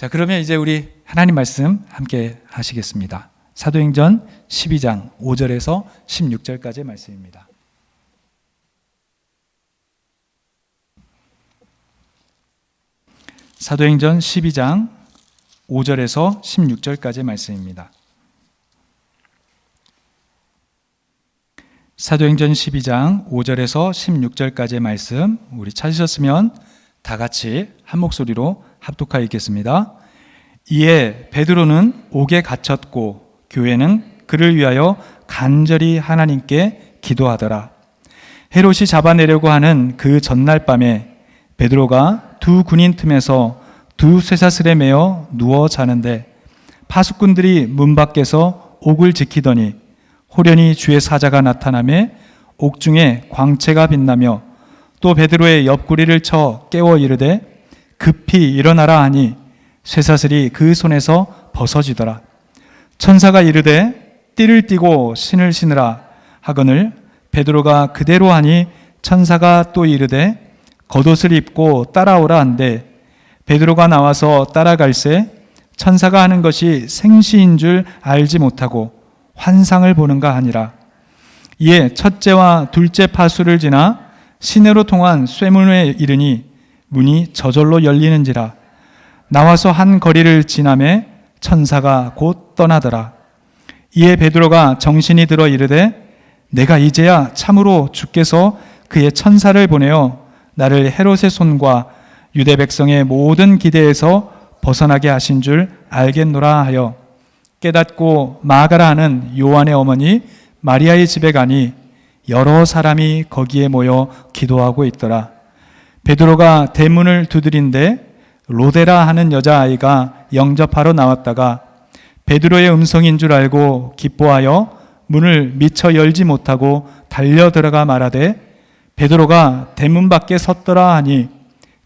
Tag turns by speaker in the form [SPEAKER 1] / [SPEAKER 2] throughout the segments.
[SPEAKER 1] 자, 그러면 이제 우리 하나님 말씀 함께 하시겠습니다. 사도행전 12장 5절에서 16절까지의 말씀입니다. 사도행전 12장 5절에서 16절까지의 말씀입니다. 사도행전 12장 5절에서 16절까지의 말씀, 우리 찾으셨으면 다 같이 한 목소리로 합독하여 읽겠습니다. 이에 베드로는 옥에 갇혔고 교회는 그를 위하여 간절히 하나님께 기도하더라. 헤롯이 잡아내려고 하는 그 전날 밤에 베드로가 두 군인 틈에서 두 쇠사슬에 매어 누워 자는데 파수꾼들이 문 밖에서 옥을 지키더니 호련히 주의 사자가 나타나매 옥중에 광채가 빛나며 또 베드로의 옆구리를 쳐 깨워 이르되 급히 일어나라 하니 쇠사슬이 그 손에서 벗어지더라. 천사가 이르되 띠를 띠고 신을 신으라 하거늘 베드로가 그대로 하니 천사가 또 이르되 겉옷을 입고 따라오라 한데 베드로가 나와서 따라갈새 천사가 하는 것이 생시인 줄 알지 못하고 환상을 보는가 하니라. 이에 첫째와 둘째 파수를 지나 시내로 통한 쇠문에 이르니 문이 저절로 열리는지라. 나와서 한 거리를 지나매 천사가 곧 떠나더라. 이에 베드로가 정신이 들어 이르되 내가 이제야 참으로 주께서 그의 천사를 보내어 나를 헤롯의 손과 유대 백성의 모든 기대에서 벗어나게 하신 줄 알겠노라 하여 깨닫고 마가라 하는 요한의 어머니 마리아의 집에 가니 여러 사람이 거기에 모여 기도하고 있더라. 베드로가 대문을 두드린데 로데라 하는 여자아이가 영접하러 나왔다가 베드로의 음성인 줄 알고 기뻐하여 문을 미처 열지 못하고 달려 들어가 말하되 베드로가 대문 밖에 섰더라 하니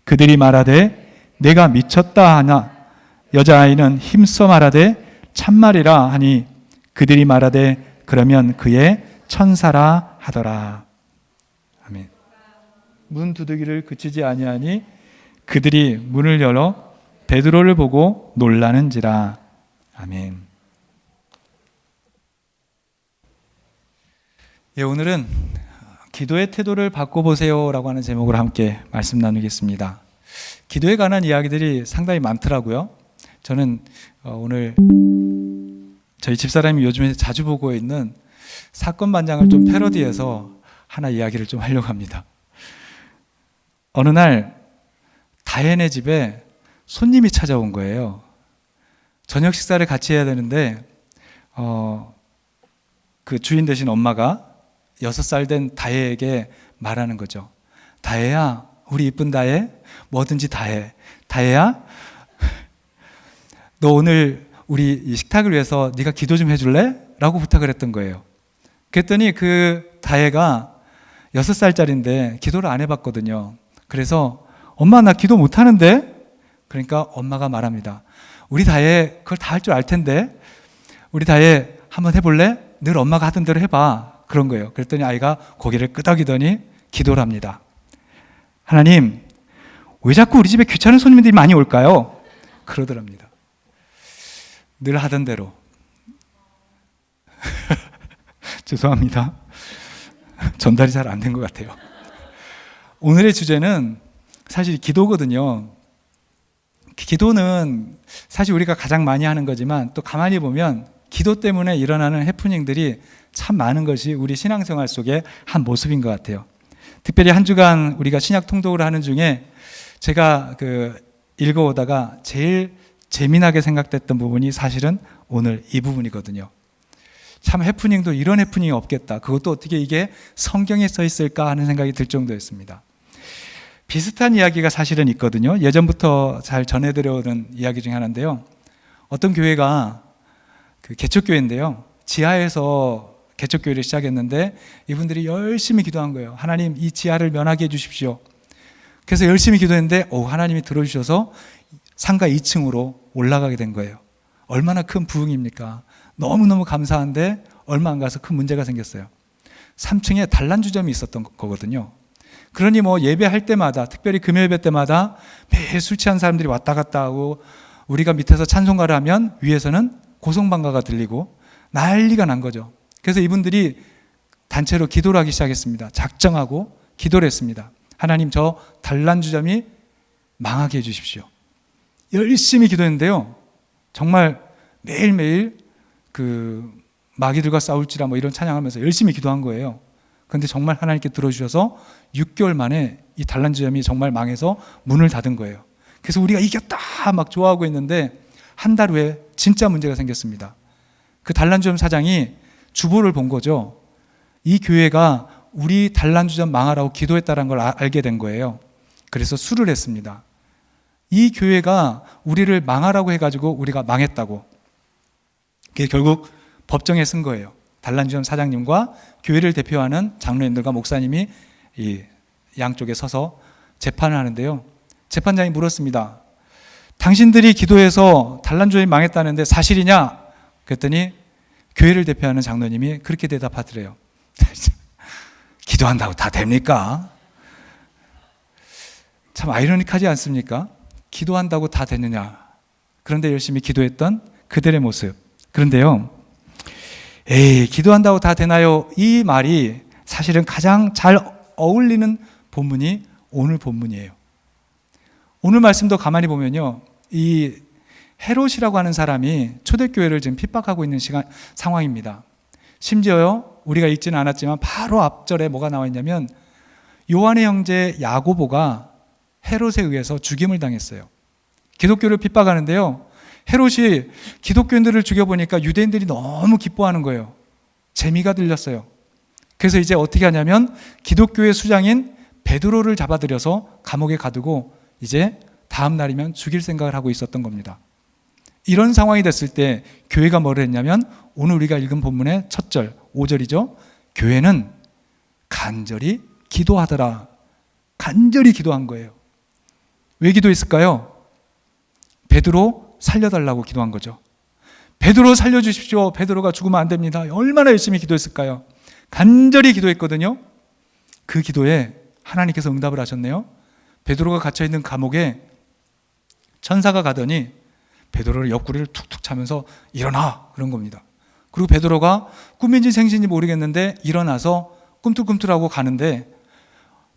[SPEAKER 1] 그들이 말하되 내가 미쳤다 하나 여자아이는 힘써 말하되 참말이라 하니 그들이 말하되 그러면 그의 천사라 하더라. 아멘. 문 두드기를 그치지 아니하니 그들이 문을 열어 베드로를 보고 놀라는지라. 아멘. 예, 오늘은 기도의 태도를 바꿔보세요라고 하는 제목으로 함께 말씀 나누겠습니다. 기도에 관한 이야기들이 상당히 많더라고요. 저는 오늘 저희 집사람이 요즘에 자주 보고 있는 사건 반장을 좀 패러디해서 하나 이야기를 좀 하려고 합니다. 어느 날 다혜네 집에 손님이 찾아온 거예요. 저녁 식사를 같이 해야 되는데 그 주인 되신 엄마가 6살 된 다혜에게 말하는 거죠. 다혜야, 우리 이쁜 다혜, 뭐든지 다 해. 다혜야, 너 오늘 우리 이 식탁을 위해서 네가 기도 좀 해줄래? 라고 부탁을 했던 거예요. 그랬더니 그 다혜가 6살짜리인데 기도를 안 해봤거든요. 그래서 엄마 나 기도 못하는데? 그러니까 엄마가 말합니다. 우리 다혜 그걸 다 할 줄 알 텐데 우리 다혜 한번 해볼래? 늘 엄마가 하던 대로 해봐. 그런 거예요. 그랬더니 아이가 고개를 끄덕이더니 기도를 합니다. 하나님, 왜 자꾸 우리 집에 귀찮은 손님들이 많이 올까요? 그러더랍니다. 늘 하던 대로. 죄송합니다. 전달이 잘 안 된 것 같아요. 오늘의 주제는 사실 기도거든요. 기도는 사실 우리가 가장 많이 하는 거지만 또 가만히 보면 기도 때문에 일어나는 해프닝들이 참 많은 것이 우리 신앙생활 속의 한 모습인 것 같아요. 특별히 한 주간 우리가 신약 통독을 하는 중에 제가 읽어오다가 제일 재미나게 생각됐던 부분이 사실은 오늘 이 부분이거든요. 참 해프닝도 이런 해프닝이 없겠다. 그것도 어떻게 이게 성경에 써 있을까 하는 생각이 들 정도였습니다. 비슷한 이야기가 사실은 있거든요. 예전부터 잘 전해드려오는 이야기 중에 하나인데요. 어떤 교회가 개척교회인데요. 지하에서 개척교회를 시작했는데 이분들이 열심히 기도한 거예요. 하나님, 이 지하를 면하게 해주십시오. 그래서 열심히 기도했는데 하나님이 들어주셔서 상가 2층으로 올라가게 된 거예요. 얼마나 큰 부흥입니까? 너무너무 감사한데 얼마 안 가서 큰 문제가 생겼어요. 3층에 단란주점이 있었던 거거든요. 그러니 예배할 때마다, 특별히 금요예배 때마다 매일 술 취한 사람들이 왔다 갔다 하고 우리가 밑에서 찬송가를 하면 위에서는 고성방가가 들리고 난리가 난 거죠. 그래서 이분들이 단체로 기도를 하기 시작했습니다. 작정하고 기도를 했습니다. 하나님, 저 단란주점이 망하게 해주십시오. 열심히 기도했는데요, 정말 매일매일 그 마귀들과 싸울지라 뭐 이런 찬양하면서 열심히 기도한 거예요. 그런데 정말 하나님께 들어주셔서 6개월 만에 이 단란주점이 정말 망해서 문을 닫은 거예요. 그래서 우리가 이겼다 막 좋아하고 있는데 한 달 후에 진짜 문제가 생겼습니다. 그 단란주점 사장이 주보를 본 거죠. 이 교회가 우리 단란주점 망하라고 기도했다는 걸 알게 된 거예요. 그래서 수를 했습니다. 이 교회가 우리를 망하라고 해가지고 우리가 망했다고. 그게 결국 법정에 쓴 거예요. 단란주점 사장님과 교회를 대표하는 장로님들과 목사님이 이 양쪽에 서서 재판을 하는데요, 재판장이 물었습니다. 당신들이 기도해서 단란주점이 망했다는데 사실이냐? 그랬더니 교회를 대표하는 장로님이 그렇게 대답하더래요. 기도한다고 다 됩니까? 참 아이러니하지 않습니까? 기도한다고 다 되느냐? 그런데 열심히 기도했던 그들의 모습. 그런데요, 에이, 기도한다고 다 되나요? 이 말이 사실은 가장 잘 어울리는 본문이 오늘 본문이에요. 오늘 말씀도 가만히 보면요, 이 헤롯이라고 하는 사람이 초대교회를 지금 핍박하고 있는 상황입니다. 심지어요, 우리가 읽지는 않았지만 바로 앞절에 뭐가 나와 있냐면 요한의 형제 야고보가 헤롯에 의해서 죽임을 당했어요. 기독교를 핍박하는데요, 헤롯이 기독교인들을 죽여보니까 유대인들이 너무 기뻐하는 거예요. 재미가 들렸어요. 그래서 이제 어떻게 하냐면 기독교의 수장인 베드로를 잡아들여서 감옥에 가두고 이제 다음 날이면 죽일 생각을 하고 있었던 겁니다. 이런 상황이 됐을 때 교회가 뭐를 했냐면 오늘 우리가 읽은 본문의 첫 절 5절이죠. 교회는 간절히 기도하더라. 간절히 기도한 거예요. 왜 기도했을까요? 베드로 살려달라고 기도한 거죠. 베드로 살려주십시오. 베드로가 죽으면 안 됩니다. 얼마나 열심히 기도했을까요? 간절히 기도했거든요. 그 기도에 하나님께서 응답을 하셨네요. 베드로가 갇혀있는 감옥에 천사가 가더니 베드로를 옆구리를 툭툭 차면서 일어나, 그런 겁니다. 그리고 베드로가 꿈인지 생신인지 모르겠는데 일어나서 꿈틀꿈틀하고 가는데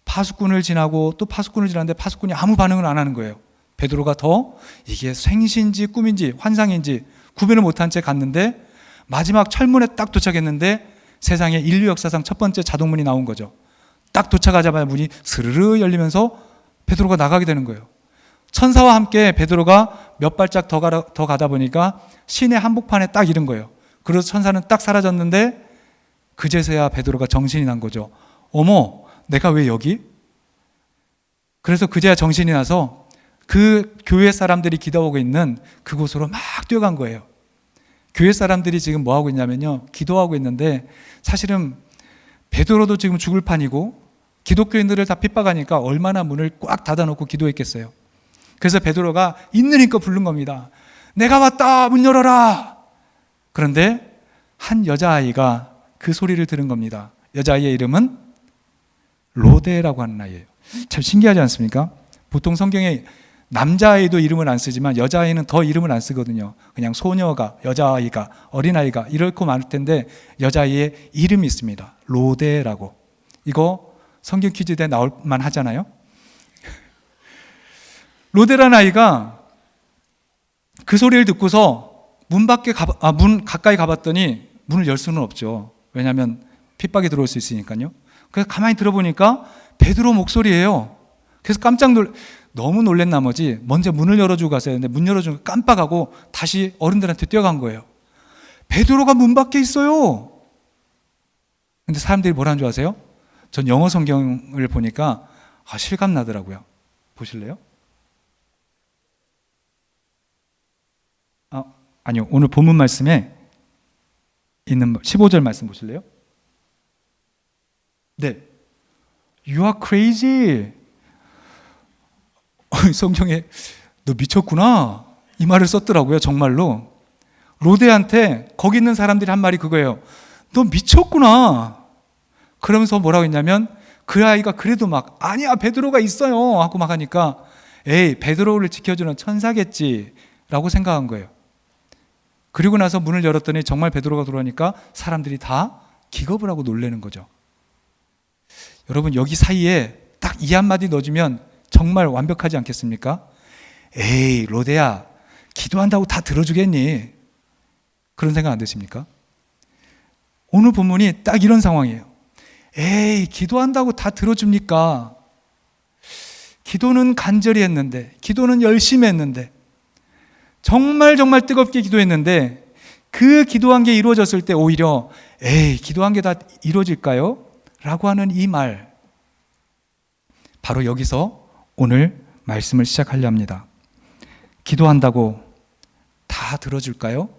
[SPEAKER 1] 파수꾼을 지나고 또 파수꾼을 지나는데 파수꾼이 아무 반응을 안 하는 거예요. 베드로가 더 이게 생신인지 꿈인지 환상인지 구별을 못한 채 갔는데 마지막 철문에 딱 도착했는데 세상에 인류 역사상 첫 번째 자동문이 나온 거죠. 딱 도착하자마자 문이 스르르 열리면서 베드로가 나가게 되는 거예요. 천사와 함께 베드로가 몇 발짝 더 가다 보니까 시내 한복판에 딱 이른 거예요. 그래서 천사는 딱 사라졌는데 그제서야 베드로가 정신이 난 거죠. 어머, 내가 왜 여기? 그래서 그제야 정신이 나서 그 교회 사람들이 기도하고 있는 그곳으로 막 뛰어간 거예요. 교회 사람들이 지금 뭐 하고 있냐면요, 기도하고 있는데 사실은 베드로도 지금 죽을 판이고 기독교인들을 다 핍박하니까 얼마나 문을 꽉 닫아놓고 기도했겠어요. 그래서 베드로가 있는 힘껏 부른 겁니다. 내가 왔다, 문 열어라. 그런데 한 여자아이가 그 소리를 들은 겁니다. 여자아이의 이름은 로데라고 하는 아이예요. 참 신기하지 않습니까? 보통 성경에 남자아이도 이름을 안 쓰지만 여자아이는 더 이름을 안 쓰거든요. 그냥 소녀가, 여자아이가, 어린아이가 이렇게 많을 텐데 여자아이의 이름이 있습니다. 로데라고. 이거 성경 퀴즈대에 나올 만 하잖아요. 로데라는 아이가 그 소리를 듣고서 문 가까이 가봤더니 문을 열 수는 없죠. 왜냐하면 핍박이 들어올 수 있으니까요. 그래서 가만히 들어보니까 베드로 목소리예요. 그래서 너무 놀란 나머지 먼저 문을 열어주고 갔어야 했는데 문 열어주고 깜빡하고 다시 어른들한테 뛰어간 거예요. 베드로가 문 밖에 있어요. 근데 사람들이 뭐라는 줄 아세요? 전 영어 성경을 보니까 실감 나더라고요. 보실래요? 아니요. 오늘 본문 말씀에 있는 15절 말씀 보실래요? 네. You are crazy. 성경에 너 미쳤구나 이 말을 썼더라고요. 정말로 로데한테 거기 있는 사람들이 한 말이 그거예요. 너 미쳤구나. 그러면서 뭐라고 했냐면 그 아이가 그래도 막 아니야 베드로가 있어요 하고 막 하니까 에이 베드로를 지켜주는 천사겠지 라고 생각한 거예요. 그리고 나서 문을 열었더니 정말 베드로가 들어오니까 사람들이 다 기겁을 하고 놀라는 거죠. 여러분, 여기 사이에 딱 이 한마디 넣어주면 정말 완벽하지 않겠습니까? 에이, 로데야, 기도한다고 다 들어주겠니? 그런 생각 안 드십니까? 오늘 본문이 딱 이런 상황이에요. 에이, 기도한다고 다 들어줍니까? 기도는 간절히 했는데, 기도는 열심히 했는데, 정말 뜨겁게 기도했는데, 그 기도한 게 이루어졌을 때 오히려 에이, 기도한 게 다 이루어질까요? 라고 하는 이 말, 바로 여기서 오늘 말씀을 시작하려 합니다. 기도한다고 다 들어줄까요?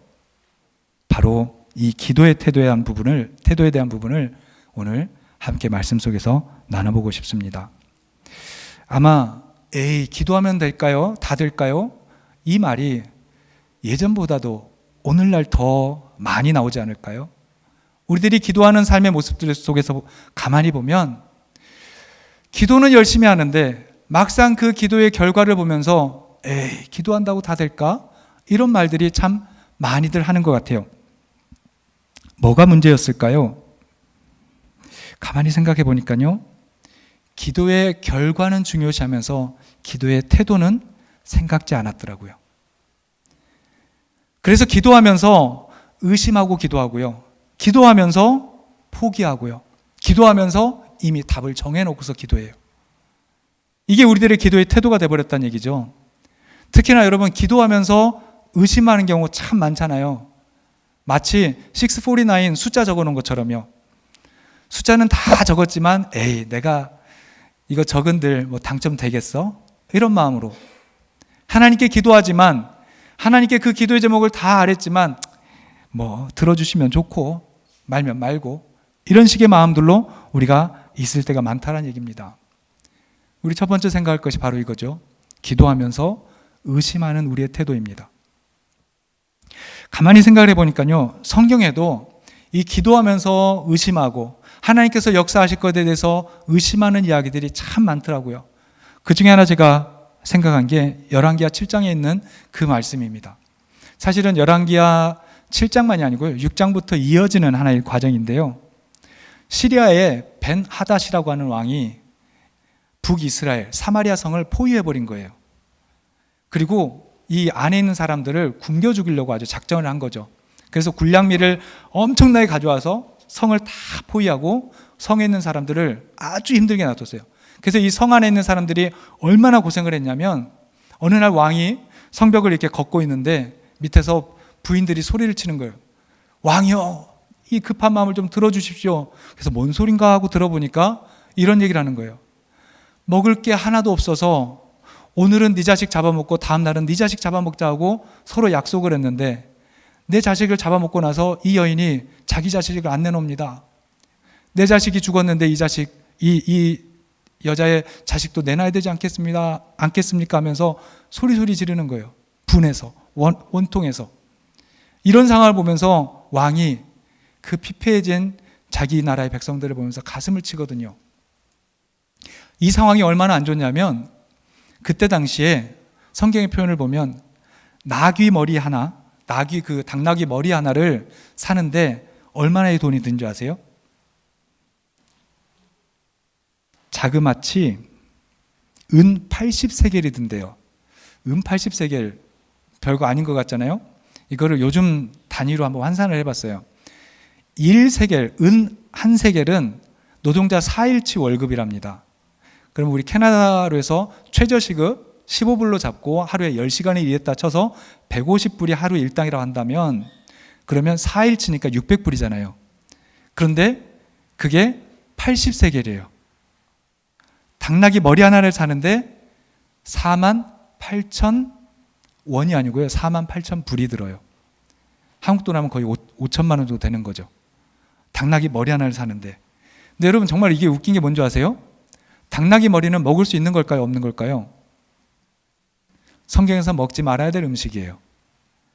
[SPEAKER 1] 바로 이 기도의 태도에 대한 부분을 오늘 함께 말씀 속에서 나눠보고 싶습니다. 아마 에이, 기도하면 될까요? 다 될까요? 이 말이 예전보다도 오늘날 더 많이 나오지 않을까요? 우리들이 기도하는 삶의 모습들 속에서 가만히 보면 기도는 열심히 하는데 막상 그 기도의 결과를 보면서 에이, 기도한다고 다 될까? 이런 말들이 참 많이들 하는 것 같아요. 뭐가 문제였을까요? 가만히 생각해 보니까요, 기도의 결과는 중요시하면서 기도의 태도는 생각지 않았더라고요. 그래서 기도하면서 의심하고 기도하고요, 기도하면서 포기하고요, 기도하면서 이미 답을 정해놓고서 기도해요. 이게 우리들의 기도의 태도가 돼버렸다는 얘기죠. 특히나 여러분, 기도하면서 의심하는 경우 참 많잖아요. 마치 649 숫자 적어놓은 것처럼요. 숫자는 다 적었지만 에이, 내가 이거 적은들 뭐 당첨되겠어? 이런 마음으로 하나님께 기도하지만, 하나님께 그 기도의 제목을 다 아랬지만 뭐 들어주시면 좋고 말면 말고, 이런 식의 마음들로 우리가 있을 때가 많다는 얘기입니다. 우리 첫 번째 생각할 것이 바로 이거죠. 기도하면서 의심하는 우리의 태도입니다. 가만히 생각을 해보니까요, 성경에도 이 기도하면서 의심하고 하나님께서 역사하실 것에 대해서 의심하는 이야기들이 참 많더라고요. 그 중에 하나 제가 생각한 게 열왕기하 7장에 있는 그 말씀입니다. 사실은 열왕기하 7장만이 아니고요, 6장부터 이어지는 하나의 과정인데요, 시리아의 벤 하닷이라고 하는 왕이 북이스라엘 사마리아 성을 포위해버린 거예요. 그리고 이 안에 있는 사람들을 굶겨 죽이려고 아주 작전을 한 거죠. 그래서 군량미를 엄청나게 가져와서 성을 다 포위하고 성에 있는 사람들을 아주 힘들게 놔뒀어요. 그래서 이 성 안에 있는 사람들이 얼마나 고생을 했냐면, 어느 날 왕이 성벽을 이렇게 걷고 있는데 밑에서 부인들이 소리를 치는 거예요. 왕이여, 이 급한 마음을 좀 들어주십시오. 그래서 뭔 소린가 하고 들어보니까 이런 얘기를 하는 거예요. 먹을 게 하나도 없어서 오늘은 네 자식 잡아먹고 다음 날은 네 자식 잡아먹자 하고 서로 약속을 했는데, 내 자식을 잡아먹고 나서 이 여인이 자기 자식을 안 내놓습니다. 내 자식이 죽었는데 이 여자의 자식도 내놔야 되지 않겠습니까 하면서 소리 지르는 거예요. 분해서, 원통해서. 이런 상황을 보면서 왕이 그 피폐해진 자기 나라의 백성들을 보면서 가슴을 치거든요. 이 상황이 얼마나 안 좋냐면, 그때 당시에 성경의 표현을 보면 당나귀 머리 하나를 사는데 얼마나의 돈이 든 줄 아세요? 자그마치 은 80세겔이 든대요. 은 80세겔, 별거 아닌 것 같잖아요. 이거를 요즘 단위로 한번 환산을 해봤어요. 1세겔, 은 1세겔은 노동자 4일치 월급이랍니다. 그럼 우리 캐나다로 해서 최저시급 15불로 잡고 하루에 10시간을 일했다 쳐서 150불이 하루 일당이라고 한다면, 그러면 4일치니까 600불이잖아요. 그런데 그게 80세겔이에요. 당나귀 머리 하나를 사는데 48,000원이 아니고요, 48,000불이 들어요. 한국 돈 하면 거의 5천만 원 정도 되는 거죠. 당나귀 머리 하나를 사는데. 근데 여러분, 정말 이게 웃긴 게 뭔지 아세요? 당나귀 머리는 먹을 수 있는 걸까요? 없는 걸까요? 성경에서 먹지 말아야 될 음식이에요.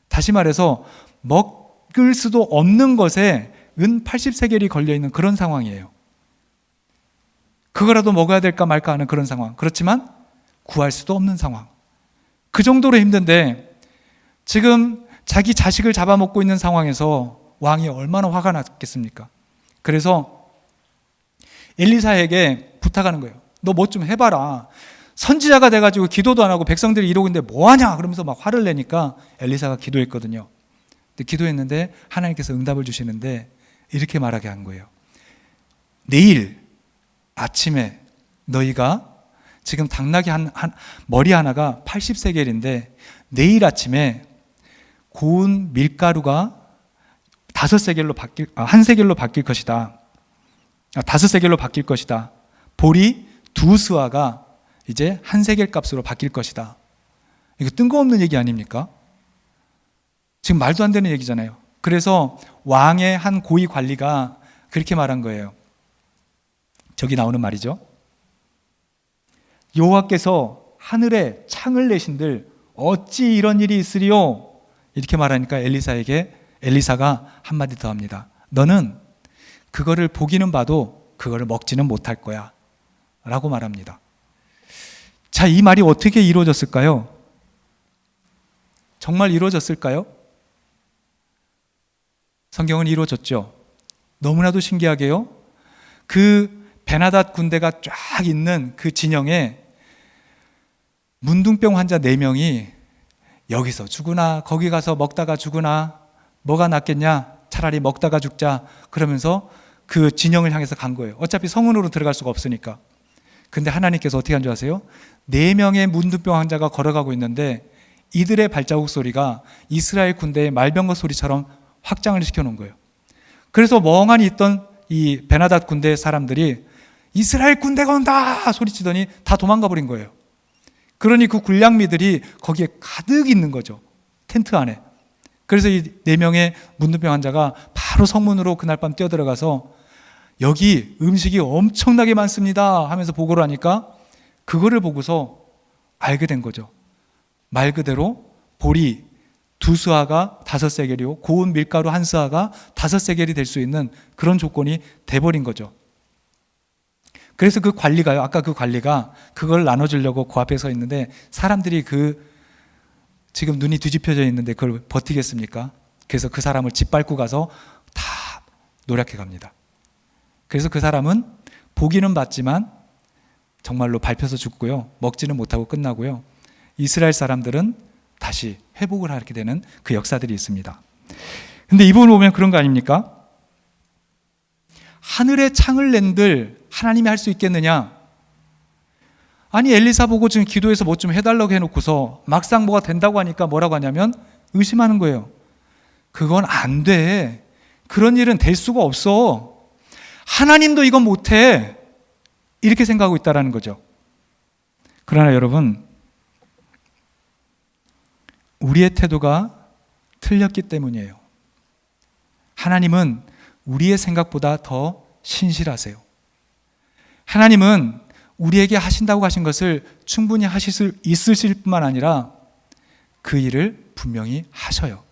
[SPEAKER 1] 다시 말해서 먹을 수도 없는 것에 은 80세겔이 걸려있는 그런 상황이에요. 그거라도 먹어야 될까 말까 하는 그런 상황. 그렇지만 구할 수도 없는 상황. 그 정도로 힘든데 지금 자기 자식을 잡아먹고 있는 상황에서 왕이 얼마나 화가 났겠습니까? 그래서 엘리사에게 부탁하는 거예요. 너 뭐 좀 해봐라. 선지자가 돼가지고 기도도 안 하고 백성들이 이러고 있는데 뭐하냐 그러면서 막 화를 내니까 엘리사가 기도했거든요. 근데 기도했는데 하나님께서 응답을 주시는데 이렇게 말하게 한 거예요. 내일 아침에 너희가 지금 당나귀 머리 하나가 80세겔인데 내일 아침에 고운 밀가루가 1세겔로 바뀔 것이다. 5세겔로 바뀔 것이다. 보리 2스와가 이제 1세겔 값으로 바뀔 것이다. 이거 뜬금없는 얘기 아닙니까? 지금 말도 안 되는 얘기잖아요. 그래서 왕의 한 고위 관리가 그렇게 말한 거예요. 저기 나오는 말이죠. 여호와께서 하늘에 창을 내신들 어찌 이런 일이 있으리요? 이렇게 말하니까 엘리사가 한마디 더 합니다. 너는 그거를 보기는 봐도 그거를 먹지는 못할 거야 라고 말합니다. 자, 이 말이 어떻게 이루어졌을까요? 정말 이루어졌을까요? 성경은 이루어졌죠. 너무나도 신기하게요. 그 베나닷 군대가 쫙 있는 그 진영에 문둥병 환자 4명이 여기서 죽으나 거기 가서 먹다가 죽으나 뭐가 낫겠냐, 차라리 먹다가 죽자 그러면서 그 진영을 향해서 간 거예요. 어차피 성문으로 들어갈 수가 없으니까. 근데 하나님께서 어떻게 한 줄 아세요? 4명의 문둥병 환자가 걸어가고 있는데 이들의 발자국 소리가 이스라엘 군대의 말병거 소리처럼 확장을 시켜놓은 거예요. 그래서 멍하니 있던 이 베나닷 군대 사람들이 이스라엘 군대가 온다 소리치더니 다 도망가 버린 거예요. 그러니 그 굴량미들이 거기에 가득 있는 거죠. 텐트 안에. 그래서 이 4명의 문둥병 환자가 바로 성문으로 그날 밤 뛰어들어가서 여기 음식이 엄청나게 많습니다 하면서 보고를 하니까 그거를 보고서 알게 된 거죠. 말 그대로 보리 2스아가 5세겔이고 고운 밀가루 1스아가 5세겔이 될 수 있는 그런 조건이 돼버린 거죠. 그래서 그 관리가요, 아까 그 관리가 그걸 나눠주려고 그 앞에 서 있는데 사람들이 지금 눈이 뒤집혀져 있는데 그걸 버티겠습니까? 그래서 그 사람을 짓밟고 가서 다 노략해 갑니다. 그래서 그 사람은 보기는 봤지만 정말로 밟혀서 죽고요. 먹지는 못하고 끝나고요. 이스라엘 사람들은 다시 회복을 하게 되는 그 역사들이 있습니다. 근데 이 부분을 보면 그런 거 아닙니까? 하늘에 창을 낸들 하나님이 할 수 있겠느냐? 아니 엘리사 보고 지금 기도해서 뭐 좀 해달라고 해놓고서 막상 뭐가 된다고 하니까 뭐라고 하냐면 의심하는 거예요. 그건 안 돼. 그런 일은 될 수가 없어. 하나님도 이건 못해. 이렇게 생각하고 있다는 거죠. 그러나 여러분, 우리의 태도가 틀렸기 때문이에요. 하나님은 우리의 생각보다 더 신실하세요. 하나님은 우리에게 하신다고 하신 것을 충분히 하실 수 있으실 뿐만 아니라 그 일을 분명히 하셔요.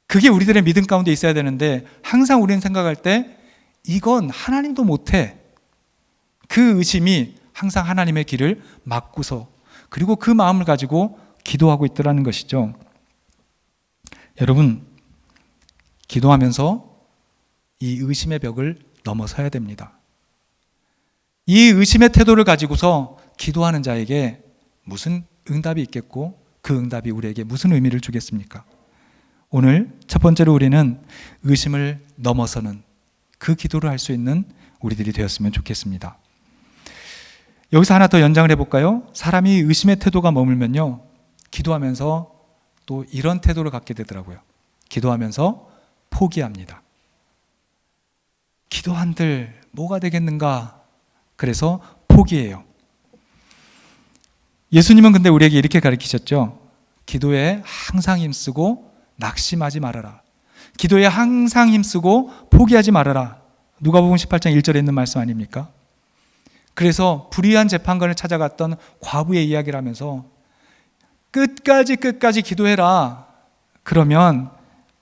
[SPEAKER 1] 그게 우리들의 믿음 가운데 있어야 되는데 항상 우리는 생각할 때 이건 하나님도 못해. 그 의심이 항상 하나님의 길을 막고서 그리고 그 마음을 가지고 기도하고 있더라는 것이죠. 여러분, 기도하면서 이 의심의 벽을 넘어서야 됩니다. 이 의심의 태도를 가지고서 기도하는 자에게 무슨 응답이 있겠고 그 응답이 우리에게 무슨 의미를 주겠습니까? 오늘 첫 번째로 우리는 의심을 넘어서는 그 기도를 할 수 있는 우리들이 되었으면 좋겠습니다. 여기서 하나 더 연장을 해볼까요? 사람이 의심의 태도가 머물면요, 기도하면서 또 이런 태도를 갖게 되더라고요. 기도하면서 포기합니다. 기도한들 뭐가 되겠는가? 그래서 포기해요. 예수님은 근데 우리에게 이렇게 가르치셨죠. 기도에 항상 힘쓰고 낙심하지 말아라. 기도에 항상 힘쓰고 포기하지 말아라. 누가복음 18장 1절에 있는 말씀 아닙니까? 그래서 불의한 재판관을 찾아갔던 과부의 이야기를 하면서 끝까지 기도해라. 그러면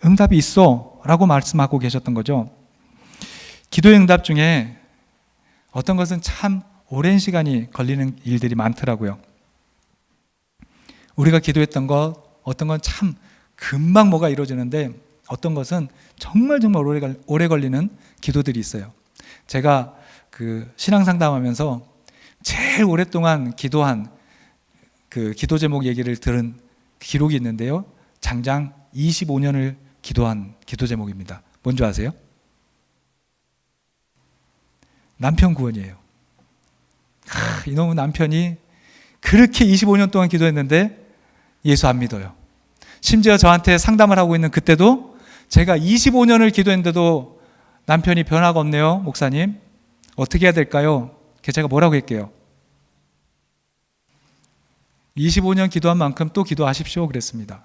[SPEAKER 1] 응답이 있어 라고 말씀하고 계셨던 거죠. 기도의 응답 중에 어떤 것은 참 오랜 시간이 걸리는 일들이 많더라고요. 우리가 기도했던 것 어떤 건 참 금방 뭐가 이루어지는데 어떤 것은 정말 오래 걸리는 기도들이 있어요. 제가 그 신앙 상담하면서 제일 오랫동안 기도한 그 기도 제목 얘기를 들은 기록이 있는데요. 장장 25년을 기도한 기도 제목입니다. 뭔지 아세요? 남편 구원이에요. 이놈의 남편이 그렇게 25년 동안 기도했는데 예수 안 믿어요. 심지어 저한테 상담을 하고 있는 그때도 제가 25년을 기도했는데도 남편이 변화가 없네요. 목사님 어떻게 해야 될까요? 제가 뭐라고 할게요? 25년 기도한 만큼 또 기도하십시오 그랬습니다.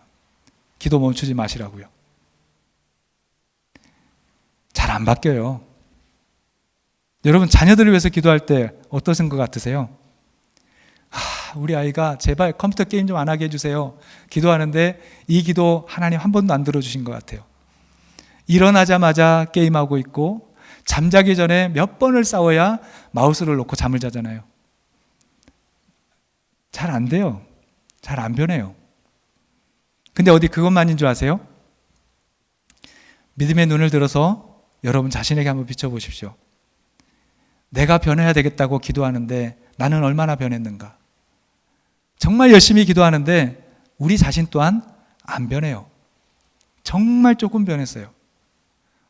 [SPEAKER 1] 기도 멈추지 마시라고요. 잘 안 바뀌어요. 여러분 자녀들을 위해서 기도할 때 어떠신 것 같으세요? 우리 아이가 제발 컴퓨터 게임 좀 안 하게 해주세요. 기도하는데 이 기도 하나님 한 번도 안 들어주신 것 같아요. 일어나자마자 게임하고 있고 잠자기 전에 몇 번을 싸워야 마우스를 놓고 잠을 자잖아요. 잘 안 돼요. 잘 안 변해요. 근데 어디 그것만인 줄 아세요? 믿음의 눈을 들어서 여러분 자신에게 한번 비춰보십시오. 내가 변해야 되겠다고 기도하는데 나는 얼마나 변했는가? 정말 열심히 기도하는데 우리 자신 또한 안 변해요. 정말 조금 변했어요.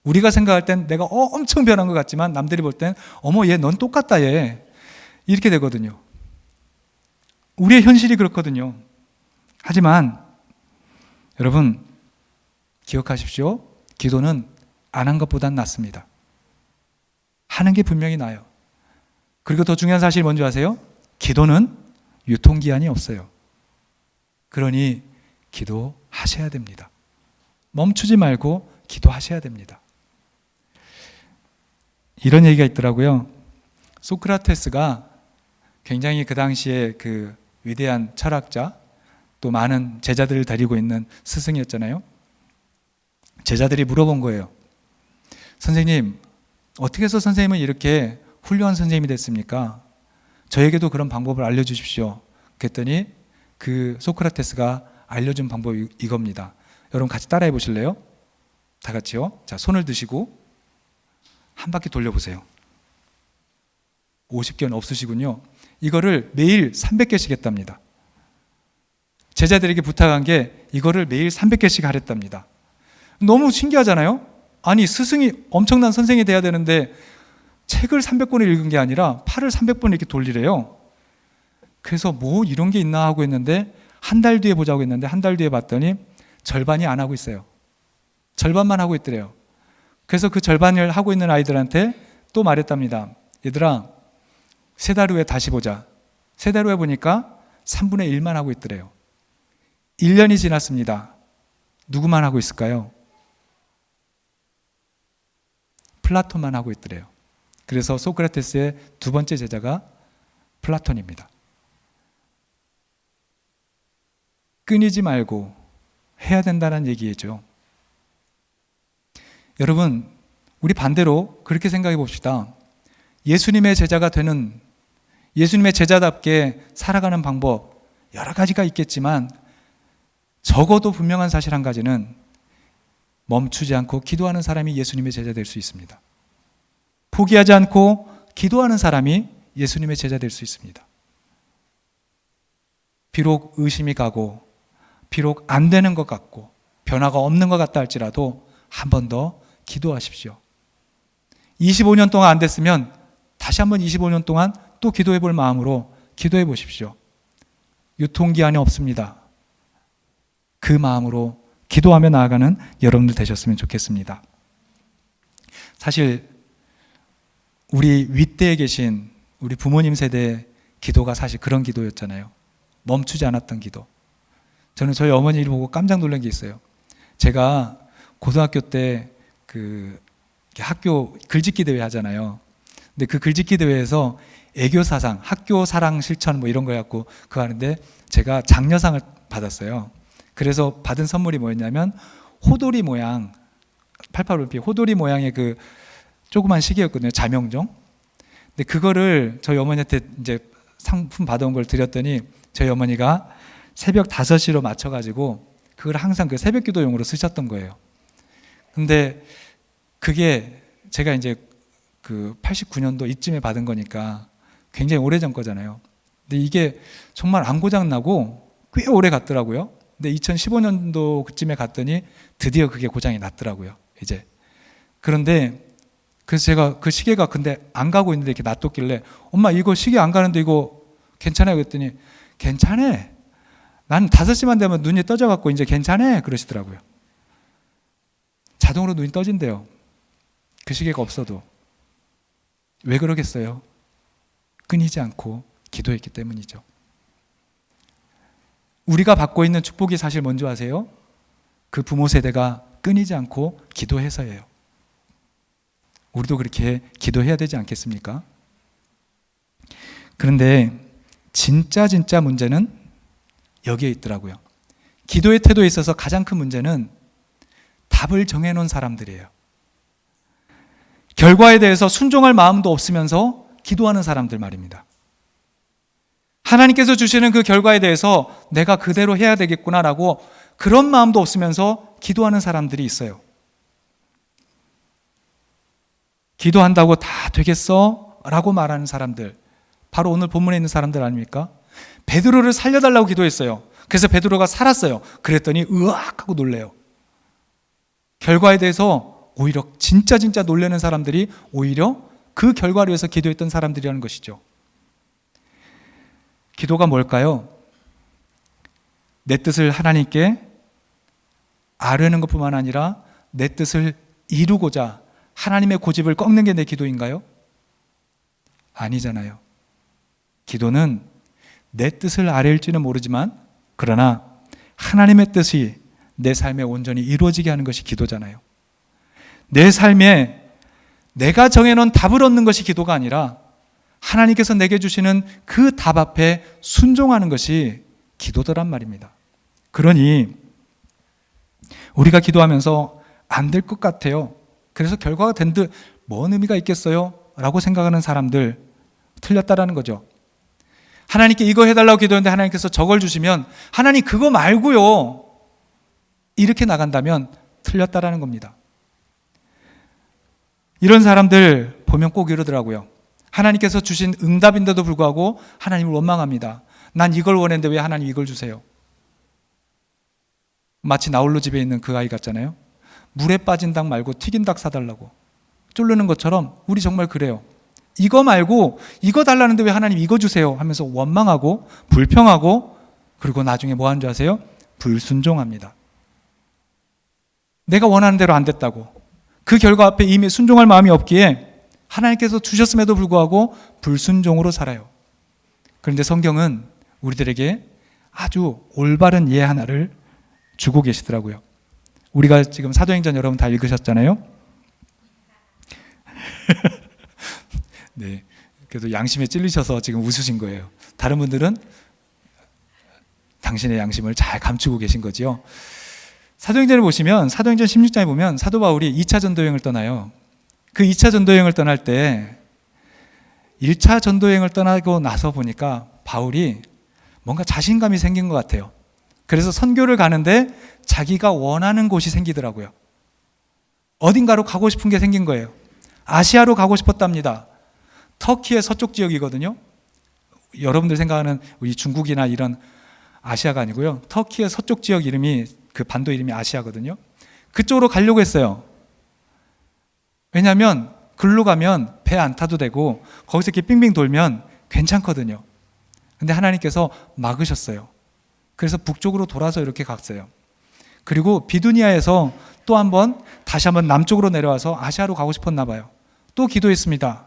[SPEAKER 1] 우리가 생각할 땐 내가 엄청 변한 것 같지만 남들이 볼 땐 어머 얘 넌 똑같다 얘 이렇게 되거든요. 우리의 현실이 그렇거든요. 하지만 여러분 기억하십시오. 기도는 안 한 것보단 낫습니다. 하는 게 분명히 나아요. 그리고 더 중요한 사실이 뭔지 아세요? 기도는 유통기한이 없어요. 그러니 기도하셔야 됩니다. 멈추지 말고 기도하셔야 됩니다. 이런 얘기가 있더라고요. 소크라테스가 굉장히 그 당시에 그 위대한 철학자 또 많은 제자들을 데리고 있는 스승이었잖아요. 제자들이 물어본 거예요. 선생님, 어떻게 해서 선생님은 이렇게 훌륭한 선생님이 됐습니까? 저에게도 그런 방법을 알려주십시오. 그랬더니 그 소크라테스가 알려준 방법이 이겁니다. 여러분 같이 따라해 보실래요? 다 같이요. 자, 손을 드시고 한 바퀴 돌려보세요. 50개는 없으시군요. 이거를 매일 300개씩 했답니다. 제자들에게 부탁한 게 이거를 매일 300개씩 하랬답니다. 너무 신기하잖아요? 아니 스승이 엄청난 선생이 돼야 되는데 책을 300권을 읽은 게 아니라 팔을 300번 이렇게 돌리래요. 그래서 뭐 이런 게 있나 하고 있는데 한 달 뒤에 보자고 했는데 한 달 뒤에 봤더니 절반이 안 하고 있어요. 절반만 하고 있더래요. 그래서 그 절반을 하고 있는 아이들한테 또 말했답니다. 얘들아 3달 후에 다시 보자. 3달 후에 보니까 3분의 1만 하고 있더래요. 1년이 지났습니다. 누구만 하고 있을까요? 플라톤만 하고 있더래요. 그래서 소크라테스의 두 번째 제자가 플라톤입니다. 끊이지 말고 해야 된다는 얘기죠. 여러분, 우리 반대로 그렇게 생각해 봅시다. 예수님의 제자가 되는, 예수님의 제자답게 살아가는 방법 여러 가지가 있겠지만 적어도 분명한 사실 한 가지는 멈추지 않고 기도하는 사람이 예수님의 제자 될 수 있습니다. 포기하지 않고 기도하는 사람이 예수님의 제자 될 수 있습니다. 비록 의심이 가고 비록 안 되는 것 같고 변화가 없는 것 같다 할지라도 한 번 더 기도하십시오. 25년 동안 안 됐으면 다시 한번 25년 동안 또 기도해 볼 마음으로 기도해 보십시오. 유통기한이 없습니다. 그 마음으로 기도하며 나아가는 여러분들 되셨으면 좋겠습니다. 사실 우리 윗대에 계신 우리 부모님 세대의 기도가 사실 그런 기도였잖아요. 멈추지 않았던 기도. 저는 저희 어머니를 보고 깜짝 놀란 게 있어요. 제가 고등학교 때 그 학교 글짓기 대회 하잖아요. 근데 그 글짓기 대회에서 애교사상, 학교 사랑 실천 뭐 이런 거 해갖고 그거 하는데 제가 장려상을 받았어요. 그래서 받은 선물이 뭐였냐면 호돌이 모양, 88올림픽 호돌이 모양의 그 조그만 시계였거든요. 자명종. 근데 그거를 저희 어머니한테 이제 상품 받아온 걸 드렸더니 저희 어머니가 새벽 5시로 맞춰가지고 그걸 항상 그 새벽 기도용으로 쓰셨던 거예요. 근데 그게 제가 이제 그 89년도 이쯤에 받은 거니까 굉장히 오래전 거잖아요. 근데 이게 정말 안 고장 나고 꽤 오래 갔더라고요. 근데 2015년도 그쯤에 갔더니 드디어 그게 고장이 났더라고요. 이제. 그런데 그래서 제가 그 시계가 근데 안 가고 있는데 이렇게 놔뒀길래 엄마 이거 시계 안 가는데 이거 괜찮아요? 그랬더니 괜찮아. 난 5시만 되면 눈이 떠져갖고 이제 괜찮아. 그러시더라고요. 자동으로 눈이 떠진대요. 그 시계가 없어도. 왜 그러겠어요? 끊이지 않고 기도했기 때문이죠. 우리가 받고 있는 축복이 사실 뭔지 아세요? 그 부모 세대가 끊이지 않고 기도해서예요. 우리도 그렇게 기도해야 되지 않겠습니까? 그런데 진짜 문제는 여기에 있더라고요. 기도의 태도에 있어서 가장 큰 문제는 답을 정해놓은 사람들이에요. 결과에 대해서 순종할 마음도 없으면서 기도하는 사람들 말입니다. 하나님께서 주시는 그 결과에 대해서 내가 그대로 해야 되겠구나라고 그런 마음도 없으면서 기도하는 사람들이 있어요. 기도한다고 다 되겠어? 라고 말하는 사람들, 바로 오늘 본문에 있는 사람들 아닙니까? 베드로를 살려달라고 기도했어요. 그래서 베드로가 살았어요. 그랬더니 으악 하고 놀래요. 결과에 대해서 오히려 진짜 놀라는 사람들이 오히려 그 결과를 위해서 기도했던 사람들이라는 것이죠. 기도가 뭘까요? 내 뜻을 하나님께 아뢰는 것뿐만 아니라 내 뜻을 이루고자 하나님의 고집을 꺾는 게 내 기도인가요? 아니잖아요. 기도는 내 뜻을 아뢰일지는 모르지만 그러나 하나님의 뜻이 내 삶에 온전히 이루어지게 하는 것이 기도잖아요. 내 삶에 내가 정해놓은 답을 얻는 것이 기도가 아니라 하나님께서 내게 주시는 그 답 앞에 순종하는 것이 기도더란 말입니다. 그러니 우리가 기도하면서 안 될 것 같아요. 그래서 결과가 된 듯 뭔 의미가 있겠어요? 라고 생각하는 사람들 틀렸다라는 거죠. 하나님께 이거 해달라고 기도했는데 하나님께서 저걸 주시면 하나님 그거 말고요. 이렇게 나간다면 틀렸다라는 겁니다. 이런 사람들 보면 꼭 이러더라고요. 하나님께서 주신 응답인데도 불구하고 하나님을 원망합니다. 난 이걸 원했는데 왜 하나님 이걸 주세요? 마치 나홀로 집에 있는 그 아이 같잖아요. 물에 빠진 닭 말고 튀긴 닭 사달라고 쫄르는 것처럼 우리 정말 그래요. 이거 말고 이거 달라는데 왜 하나님 이거 주세요? 하면서 원망하고 불평하고 그리고 나중에 뭐 하는 줄 아세요? 불순종합니다. 내가 원하는 대로 안 됐다고 그 결과 앞에 이미 순종할 마음이 없기에 하나님께서 주셨음에도 불구하고 불순종으로 살아요. 그런데 성경은 우리들에게 아주 올바른 예 하나를 주고 계시더라고요. 우리가 지금 사도행전 여러분 다 읽으셨잖아요. 네, 그래도 양심에 찔리셔서 지금 웃으신 거예요. 다른 분들은 당신의 양심을 잘 감추고 계신 거지요. 사도행전을 보시면 사도행전 16장에 보면 사도 바울이 2차 전도여행을 떠나요. 그 2차 전도여행을 떠날 때 1차 전도여행을 떠나고 나서 보니까 바울이 뭔가 자신감이 생긴 것 같아요. 그래서 선교를 가는데 자기가 원하는 곳이 생기더라고요. 어딘가로 가고 싶은 게 생긴 거예요. 아시아로 가고 싶었답니다. 터키의 서쪽 지역이거든요. 여러분들 생각하는 우리 중국이나 이런 아시아가 아니고요. 터키의 서쪽 지역 이름이 그 반도 이름이 아시아거든요. 그쪽으로 가려고 했어요. 왜냐하면 글로 가면 배 안 타도 되고 거기서 이렇게 빙빙 돌면 괜찮거든요. 근데 하나님께서 막으셨어요. 그래서 북쪽으로 돌아서 이렇게 갔어요. 그리고 비두니아에서 또 다시 한번 남쪽으로 내려와서 아시아로 가고 싶었나 봐요. 또 기도했습니다.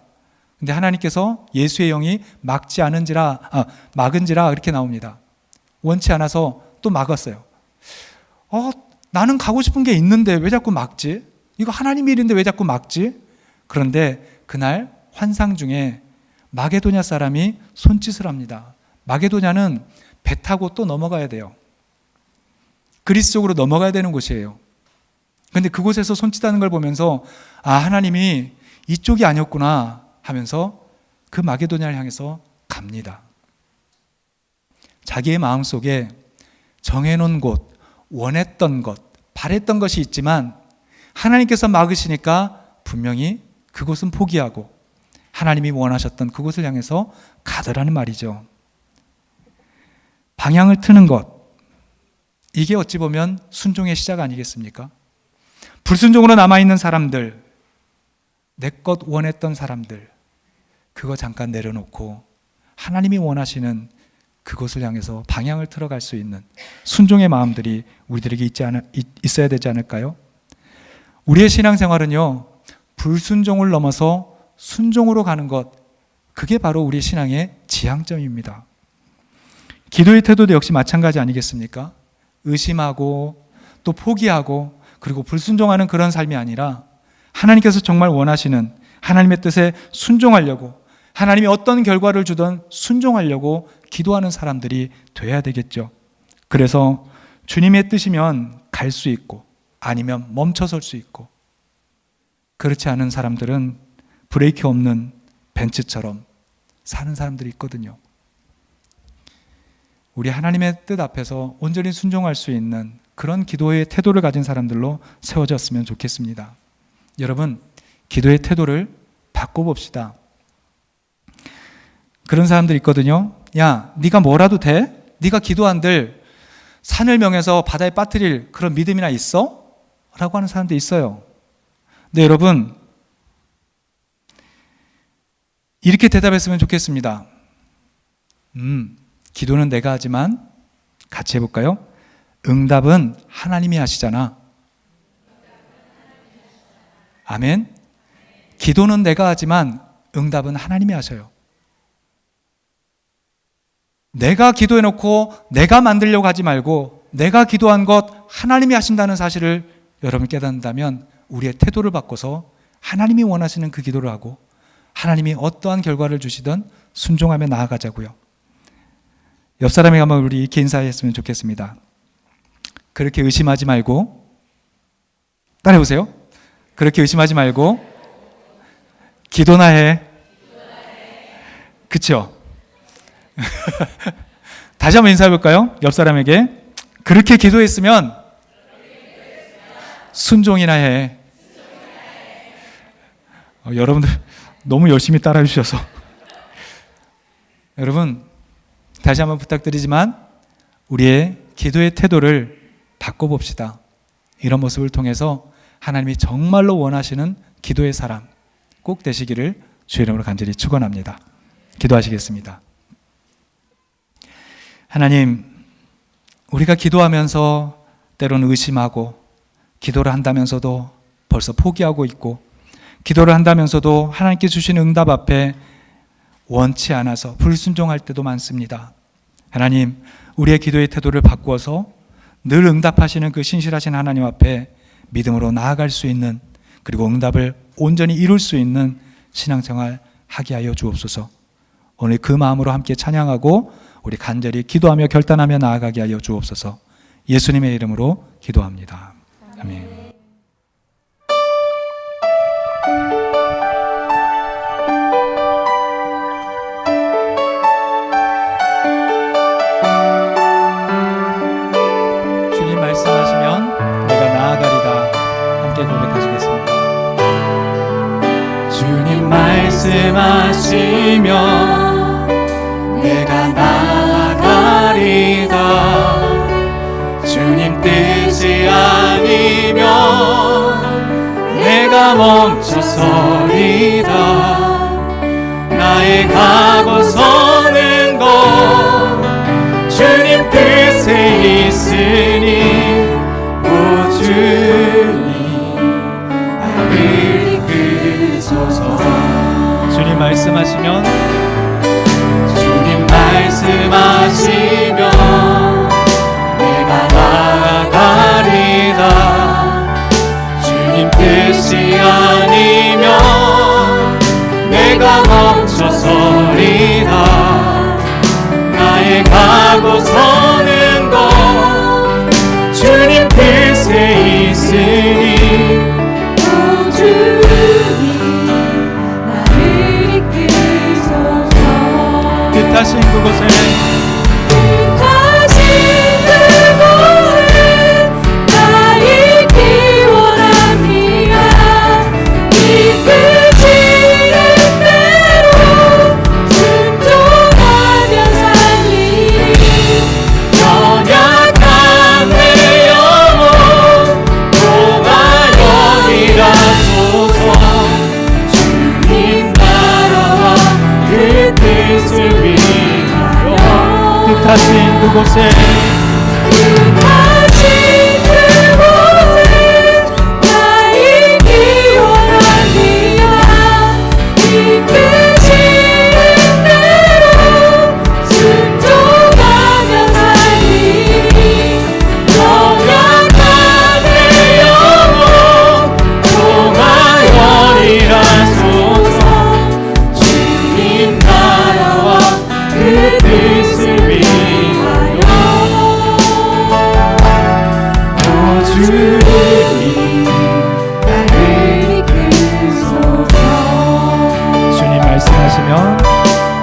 [SPEAKER 1] 근데 하나님께서 예수의 영이 막은지라 이렇게 나옵니다. 원치 않아서 또 막았어요. 나는 가고 싶은 게 있는데 왜 자꾸 막지? 이거 하나님 일인데 왜 자꾸 막지? 그런데 그날 환상 중에 마게도냐 사람이 손짓을 합니다. 마게도냐는 배 타고 또 넘어가야 돼요. 그리스 쪽으로 넘어가야 되는 곳이에요. 그런데 그곳에서 손짓하는 걸 보면서 하나님이 이쪽이 아니었구나 하면서 그 마게도냐를 향해서 갑니다. 자기의 마음속에 정해놓은 곳, 원했던 것, 바랬던 것이 있지만 하나님께서 막으시니까 분명히 그곳은 포기하고 하나님이 원하셨던 그곳을 향해서 가더라는 말이죠. 방향을 트는 것, 이게 어찌 보면 순종의 시작 아니겠습니까? 불순종으로 남아있는 사람들, 내 것 원했던 사람들, 그거 잠깐 내려놓고 하나님이 원하시는 그곳을 향해서 방향을 틀어갈 수 있는 순종의 마음들이 우리들에게 있어야 되지 않을까요? 우리의 신앙생활은요, 불순종을 넘어서 순종으로 가는 것, 그게 바로 우리 신앙의 지향점입니다. 기도의 태도도 역시 마찬가지 아니겠습니까? 의심하고 또 포기하고 그리고 불순종하는 그런 삶이 아니라 하나님께서 정말 원하시는 하나님의 뜻에 순종하려고, 하나님이 어떤 결과를 주든 순종하려고 기도하는 사람들이 돼야 되겠죠. 그래서 주님의 뜻이면 갈 수 있고 아니면 멈춰설 수 있고, 그렇지 않은 사람들은 브레이크 없는 벤츠처럼 사는 사람들이 있거든요. 우리 하나님의 뜻 앞에서 온전히 순종할 수 있는 그런 기도의 태도를 가진 사람들로 세워졌으면 좋겠습니다. 여러분, 기도의 태도를 바꿔봅시다. 그런 사람들 있거든요. 야, 네가 뭐라도 돼? 네가 기도한들 산을 명해서 바다에 빠뜨릴 그런 믿음이나 있어? 라고 하는 사람도 있어요. 근데 여러분, 이렇게 대답했으면 좋겠습니다. 기도는 내가 하지만, 같이 해볼까요? 응답은 하나님이 하시잖아. 아멘. 기도는 내가 하지만 응답은 하나님이 하셔요. 내가 기도해놓고 내가 만들려고 하지 말고 내가 기도한 것 하나님이 하신다는 사실을 여러분 깨닫는다면 우리의 태도를 바꿔서 하나님이 원하시는 그 기도를 하고 하나님이 어떠한 결과를 주시든 순종하며 나아가자고요. 옆 사람에게 한번 우리 이렇게 인사했으면 좋겠습니다. 그렇게 의심하지 말고, 따라해보세요. 그렇게 의심하지 말고 기도나 해. 그쵸? 다시 한번 인사해볼까요? 옆 사람에게 그렇게 기도했으면 순종이나 해. 여러분들 너무 열심히 따라해 주셔서 여러분, 다시 한번 부탁드리지만 우리의 기도의 태도를 바꿔봅시다. 이런 모습을 통해서 하나님이 정말로 원하시는 기도의 사람 꼭 되시기를 주의 이름으로 간절히 축원합니다. 기도하시겠습니다. 하나님, 우리가 기도하면서 때로는 의심하고 기도를 한다면서도 벌써 포기하고 있고 기도를 한다면서도 하나님께 주신 응답 앞에 원치 않아서 불순종할 때도 많습니다. 하나님, 우리의 기도의 태도를 바꾸어서 늘 응답하시는 그 신실하신 하나님 앞에 믿음으로 나아갈 수 있는, 그리고 응답을 온전히 이룰 수 있는 신앙생활 하게 하여 주옵소서. 오늘 그 마음으로 함께 찬양하고 우리 간절히 기도하며 결단하며 나아가게 하여 주옵소서. 예수님의 이름으로 기도합니다. 아멘. 주님 말씀하시면 내가 나아가리다. 함께 고백하시겠습니다. 주님 말씀하시면 내가 나아가리다. 주님 뜻이 아니면 내가 멈춰서리다. 나의 가고 서는 곳 주님 뜻에 있으니 오 주님 나를 이끄소서. 주님 말씀하시면 말씀하시면 내가 나아가리다. 주님 뜻이 아니면 내가 멈춰서리다. 나의 가고 서는 곳 주님 뜻에 있으니 오 주님 나를 이끄소서. 뜻하신 그곳에 그곳에
[SPEAKER 2] 다시 그곳에 나이기 원합니다. 이끄시는 대로 순종하며 살리니 연약한 내 영혼
[SPEAKER 1] 통하여리라소서.
[SPEAKER 2] 주님 나라와 그 뜻을 위하여 주님 나를 이끄소서.
[SPEAKER 1] 주님 말씀하시면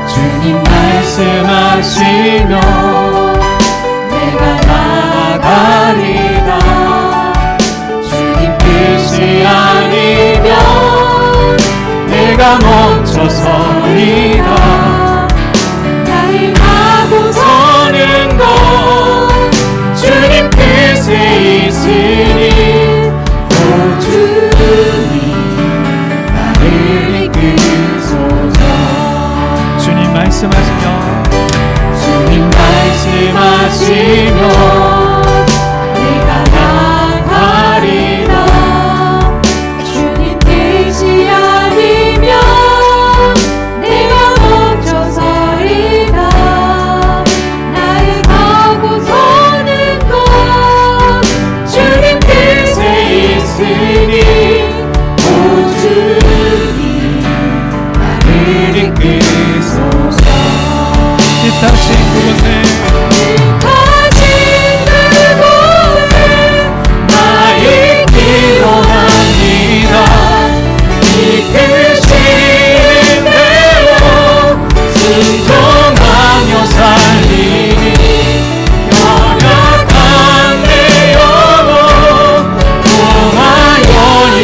[SPEAKER 2] 주님 말씀하시면 내가 나아가리라. 주님 뜻이 아니면 내가 멈춰서리라. 나의 하고 서는 것 주님 뜻에 있으니 오 주님 나를 이끄소서.
[SPEAKER 1] 주님 말씀하시면
[SPEAKER 2] 주님 말씀하시면 내가 나가리라. 주님 뜻이 아니면 내가 멈춰서리라. 나의 가고 서는 것 주님 뜻에 있으니 오 주님 나를 이끄소서.
[SPEAKER 1] 기타신 그곳에
[SPEAKER 2] 가진 그곳에 나의 기도합니다. 이끄시는 대로 순종하며 살리니 연약한 내 영혼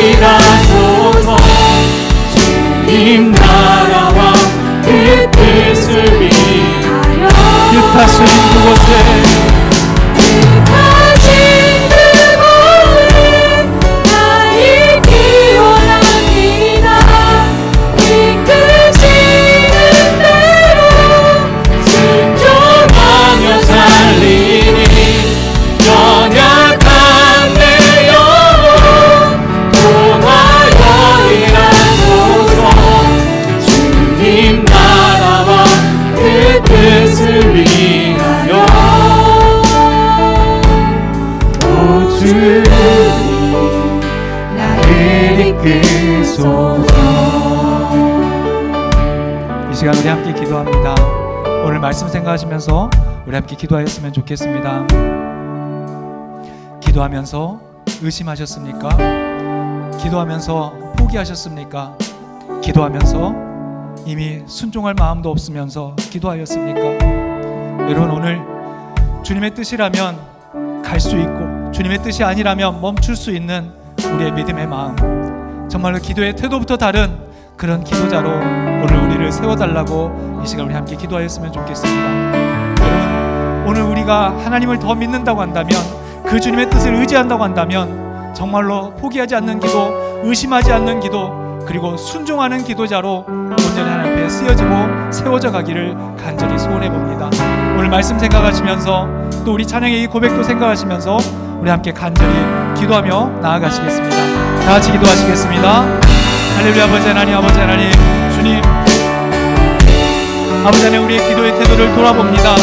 [SPEAKER 2] 통하여리라소서. 주님 나라와 그 뜻을 위하여
[SPEAKER 1] 기타신 그곳에
[SPEAKER 2] 가진 그곳에 나의 기원합니다. 이끄시는 대로 순종하며 살리니 연약한 내 영혼 통하여리라소서. 주님 나라와 그 뜻을 위하여 오 주님 나를 이끄소서.
[SPEAKER 1] 이 시간 우리 함께 기도합니다. 오늘 말씀 생각하시면서 우리 함께 기도하였으면 좋겠습니다. 기도하면서 의심하셨습니까? 기도하면서 포기하셨습니까? 기도하면서 이미 순종할 마음도 없으면서 기도하였습니까? 여러분, 오늘 주님의 뜻이라면 갈 수 있고 주님의 뜻이 아니라면 멈출 수 있는 우리의 믿음의 마음, 정말로 기도의 태도부터 다른 그런 기도자로 오늘 우리를 세워달라고 이 시간 우리 함께 기도하였으면 좋겠습니다. 여러분, 오늘 우리가 하나님을 더 믿는다고 한다면, 그 주님의 뜻을 의지한다고 한다면 정말로 포기하지 않는 기도, 의심하지 않는 기도, 그리고 순종하는 기도자로 온전히 하나님 앞에 쓰여지고 세워져 가기를 간절히 소원해 봅니다. 오늘 말씀 생각하시면서 또 우리 찬양의 이 고백도 생각하시면서 우리 함께 간절히 기도하며 나아가시겠습니다. 다 같이 기도하시겠습니다. 할렐루야. 아버지 하나님, 아버지 하나님, 주님, 아버지 하나님, 우리의 기도의 태도를 돌아봅니다.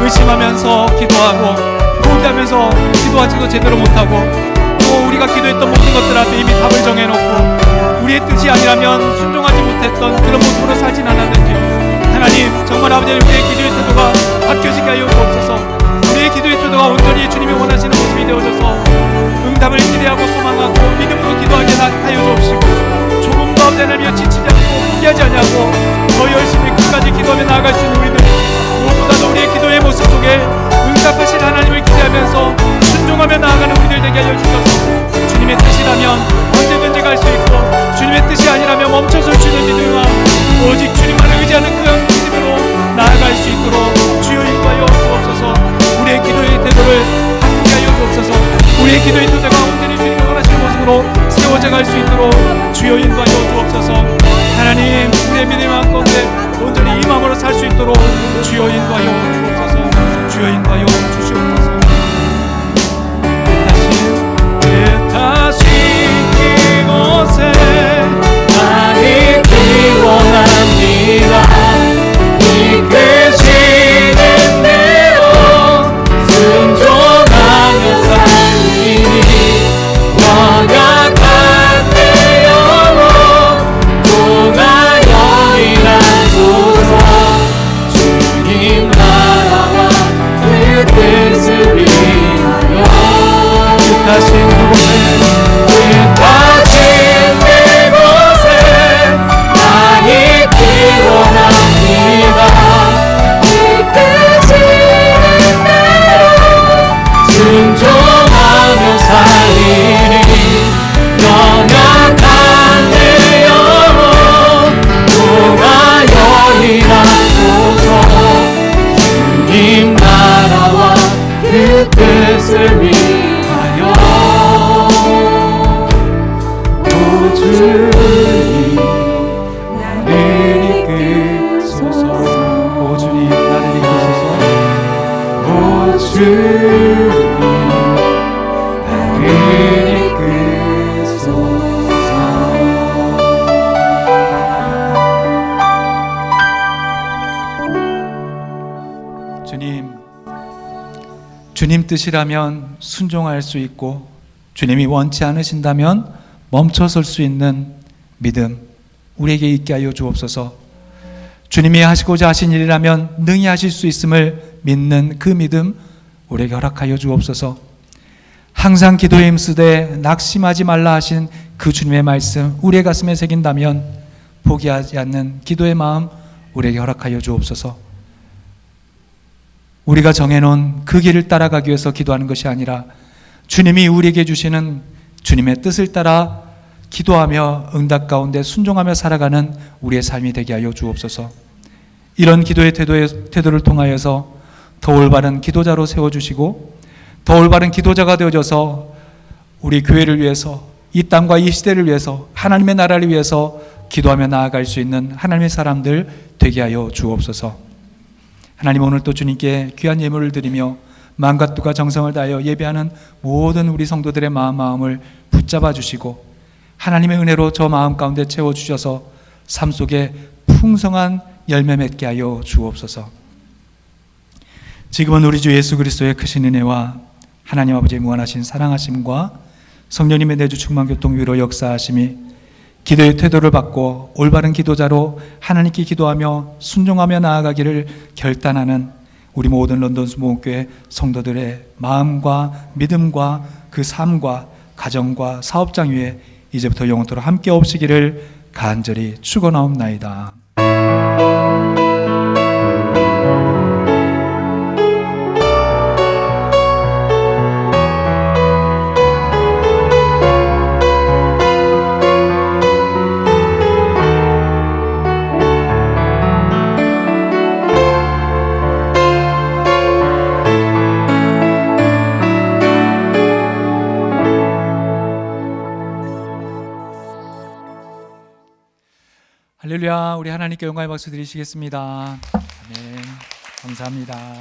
[SPEAKER 1] 의심하면서 기도하고 포기하면서 기도하지도 제대로 못하고 또 우리가 기도했던 모든 것들 앞에 이미 답을 정해놓고 우리의 뜻이 아니라면 순종하지 못했던 그런 모습으로 살진 않았는지, 하나님 정말 아버지 하나님, 우리의 기도의 태도가 바뀌어지게 하여 주옵소서. 우리의 기도의 태도가 온전히 주님이 원하시는 모습이 되어져서 응답을 기대하고 소망하고 믿음으로 기도하게 하여 주옵시고, 조금도 아버지 하나님 지치지 않고 포기하지 않냐고 더 열심히 끝까지 기도하며 나아갈 수 있는 우리들, 무엇보다도 우리의 기도의 모습 속에 응답하신 하나님을 기대하면서 순종하며 나아가는 우리들 되게 하여 주셔서, 주님의 뜻이라면 언제든지 갈 수 있고 주님의 뜻이 아니라면 멈춰설 수 있는 믿음과 오직 주님만을 의지하는 그런 믿음으로 나아갈 수 있도록 주여 인도하여 주옵소서. 우리의 기도의 태도를 바꾸게 하여 주옵소서. 우리의 기도의 태도가 온전히 주님이 원하시는 모습으로 세워져 갈 수 있도록 주여 인도하여 주옵소서. 하나님, 우리의 믿음의 마음 가운데 온전히 이 마음으로 살 수 있도록 주여 인도하여 주옵소서. 주여 인도하여 주시옵소서. 다시 이곳에
[SPEAKER 2] 나 있기 원합니다. 이끄시는 대로 순종하며 살리니 연약한 내 영혼 통하여 일하소서. 주님 나라와 그 뜻을 위하여
[SPEAKER 1] 뜻하신 그곳에
[SPEAKER 2] 뜻하신 그곳에 나 있기 원합니다. 이끄시는 대로 순종하며 살리니 연약한 내 영혼 통하여 일하소서. 주님 나라와 그 뜻을 위하여 오 주님 나를 이끄소서.
[SPEAKER 1] 오 주님 나를 이끄소서.
[SPEAKER 2] 오 주님 나를 이끄소서.
[SPEAKER 1] 주님 뜻이라면 순종할 수 있고 주님이 원치 않으신다면 멈춰설 수 있는 믿음 우리에게 있게 하여 주옵소서. 주님이 하시고자 하신 일이라면 능히 하실 수 있음을 믿는 그 믿음 우리에게 허락하여 주옵소서. 항상 기도에 힘쓰되 낙심하지 말라 하신 그 주님의 말씀 우리의 가슴에 새긴다면 포기하지 않는 기도의 마음 우리에게 허락하여 주옵소서. 우리가 정해놓은 그 길을 따라가기 위해서 기도하는 것이 아니라 주님이 우리에게 주시는 주님의 뜻을 따라 기도하며 응답 가운데 순종하며 살아가는 우리의 삶이 되게 하여 주옵소서. 이런 기도의 태도를 통하여서 더 올바른 기도자로 세워주시고 더 올바른 기도자가 되어져서 우리 교회를 위해서 이 땅과 이 시대를 위해서 하나님의 나라를 위해서 기도하며 나아갈 수 있는 하나님의 사람들 되게 하여 주옵소서. 하나님 오늘 또 주님께 귀한 예물을 드리며 마음과 뜻과 정성을 다하여 예배하는 모든 우리 성도들의 마음을 붙잡아 주시고 하나님의 은혜로 저 마음 가운데 채워주셔서 삶 속에 풍성한 열매 맺게 하여 주옵소서. 지금은 우리 주 예수 그리스도의 크신 은혜와 하나님 아버지의 무한하신 사랑하심과 성령님의 내주 충만 교통 위로 역사하심이 기도의 태도를 받고 올바른 기도자로 하나님께 기도하며 순종하며 나아가기를 결단하는 우리 모든 런던스 모험교회 성도들의 마음과 믿음과 그 삶과 가정과 사업장 위에 이제부터 영원토록 함께 없으기를 간절히 축원하옵나이다. 할렐루야. 우리 하나님께 영광의 박수 드리시겠습니다. 아멘. 감사합니다.